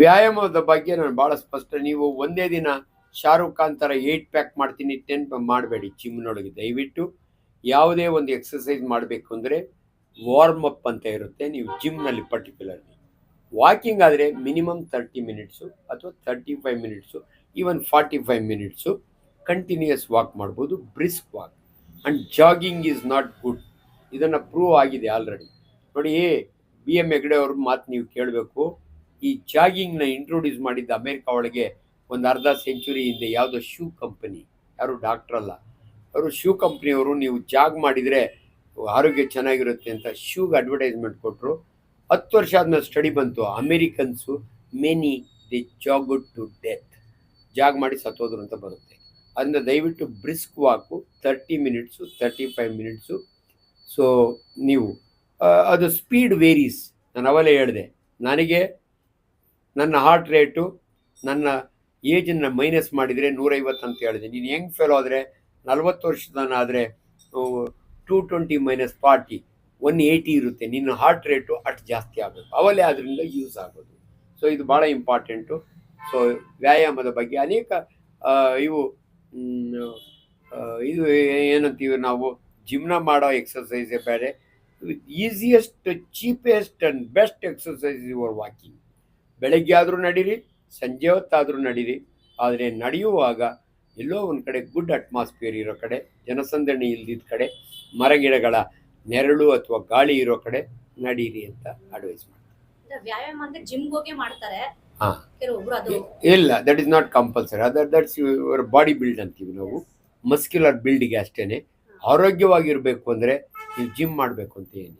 ವ್ಯಾಯಾಮದ ಬಗ್ಗೆ ನಾನು ಭಾಳ ಸ್ಪಷ್ಟ. ನೀವು ಒಂದೇ ದಿನ ಶಾರುಖ್ ಖಾನ್ ಥರ 8 ಪ್ಯಾಕ್ ಮಾಡ್ತೀನಿ 10 ಮಾಡಬೇಡಿ. ಜಿಮ್ನೊಳಗೆ ದಯವಿಟ್ಟು ಯಾವುದೇ ಒಂದು ಎಕ್ಸಸೈಸ್ ಮಾಡಬೇಕು ಅಂದರೆ ವಾರ್ಮ್ ಅಪ್ ಅಂತ ಇರುತ್ತೆ. ನೀವು ಜಿಮ್ನಲ್ಲಿ ಪರ್ಟಿಕ್ಯುಲರ್ಲಿ ವಾಕಿಂಗ್ ಆದರೆ ಮಿನಿಮಮ್ 30 ಮಿನಿಟ್ಸು ಅಥವಾ 35 minutes, even 45 minutes continuous walk ಮಾಡ್ಬೋದು, brisk walk. And jogging is not good. ಇದನ್ನು ಪ್ರೂವ್ ಆಗಿದೆ ಆಲ್ರೆಡಿ. ನೋಡಿ, BM ಹೆಗ್ಡೆ ಅವ್ರ ಮಾತು ನೀವು ಕೇಳಬೇಕು. ಈ ಜಾಗಿಂಗ್ನ ಇಂಟ್ರೊಡ್ಯೂಸ್ ಮಾಡಿದ್ದ ಅಮೇರಿಕಾ ಒಳಗೆ ಒಂದು ಅರ್ಧ ಸೆಂಚುರಿ ಹಿಂದೆ ಯಾವುದೋ ಶೂ ಕಂಪನಿ, ಯಾರು ಡಾಕ್ಟ್ರ್ ಅಲ್ಲ, ಅವರು ಶೂ ಕಂಪ್ನಿಯವರು ನೀವು ಜಾಗ್ ಮಾಡಿದರೆ ಆರೋಗ್ಯ ಚೆನ್ನಾಗಿರುತ್ತೆ ಅಂತ ಶೂಗೆ ಅಡ್ವರ್ಟೈಸ್ಮೆಂಟ್ ಕೊಟ್ಟರು. 10 ವರ್ಷ ಆದ್ಮೇಲೆ ಸ್ಟಡಿ ಬಂತು, ಅಮೇರಿಕನ್ಸು many the jogged to death, jog ಮಾಡಿ ಸತ್ತೋದ್ರು ಅಂತ ಬರುತ್ತೆ. ಅದರಿಂದ ದಯವಿಟ್ಟು brisk walk 30 minutes 35 minutes. So ನೀವು ಅದು ಸ್ಪೀಡ್ ವೇರೀಸ್. ನಾನು ಅವಲೇ ಹೇಳಿದೆ, ನನಗೆ ನನ್ನ ಹಾರ್ಟ್ ರೇಟು ನನ್ನ ಏಜನ್ನು ಮೈನಸ್ ಮಾಡಿದರೆ 150 ಅಂತ ಹೇಳಿದೆ. ನೀನು ಯಂಗ್ ಫೆಲೋ ಆದರೆ 40 ವರ್ಷದನಾದರೆ 220 ಮೈನಸ್ 40 180 ಇರುತ್ತೆ. ನಿನ್ನ ಹಾರ್ಟ್ ರೇಟು ಅಷ್ಟು ಜಾಸ್ತಿ ಆಗೋದು, ಅವಲೇ ಅದರಿಂದ ಯೂಸ್ ಆಗೋದು. ಸೊ ಇದು ಭಾಳ ಇಂಪಾರ್ಟೆಂಟು. ಸೊ ವ್ಯಾಯಾಮದ ಬಗ್ಗೆ ಅನೇಕ ಇವು ಇದು ಏನಂತೀವಿ ನಾವು, ಜಿಮ್ನ ಮಾಡೋ ಎಕ್ಸಸೈಸೇ ಬೇರೆ. Easiest, cheapest and best exercise your walking. ಬೆಳಗ್ಗೆ ಆದರೂ ನಡೀರಿ, ಸಂಜೆ ಹೊತ್ತಾದರೂ ನಡೀರಿ. ಆದರೆ ನಡೆಯುವಾಗ ಎಲ್ಲೋ ಒಂದು ಕಡೆ ಗುಡ್ ಅಟ್ಮಾಸ್ಫಿಯರ್ ಇರೋ ಕಡೆ, ಜನಸಂದಣಿ ಇಲ್ದಿದ್ದ ಕಡೆ, ಮರಗಿಡಗಳ ನೆರಳು ಅಥವಾ ಗಾಳಿ ಇರೋ ಕಡೆ ನಡೀರಿ ಅಂತ ಅಡ್ವೈಸ್ ಮಾಡ್ತಾರೆ. ವ್ಯಾಯಾಮ ಅಂದ್ರೆ ಜಿಮ್ ಹೋಗಿ ಮಾಡ್ತಾರೆ. ಇಲ್ಲ, that is not compulsory. That's your body build ಅಂತೀವಿ ನಾವು, ಮಸ್ಕ್ಯುಲರ್ ಬಿಲ್ಡ್ಗೆ ಅಷ್ಟೇನೆ. ಆರೋಗ್ಯವಾಗಿರಬೇಕು ಅಂದರೆ ನೀವು ಜಿಮ್ ಮಾಡಬೇಕು ಅಂತ ಏನಿಲ್ಲ.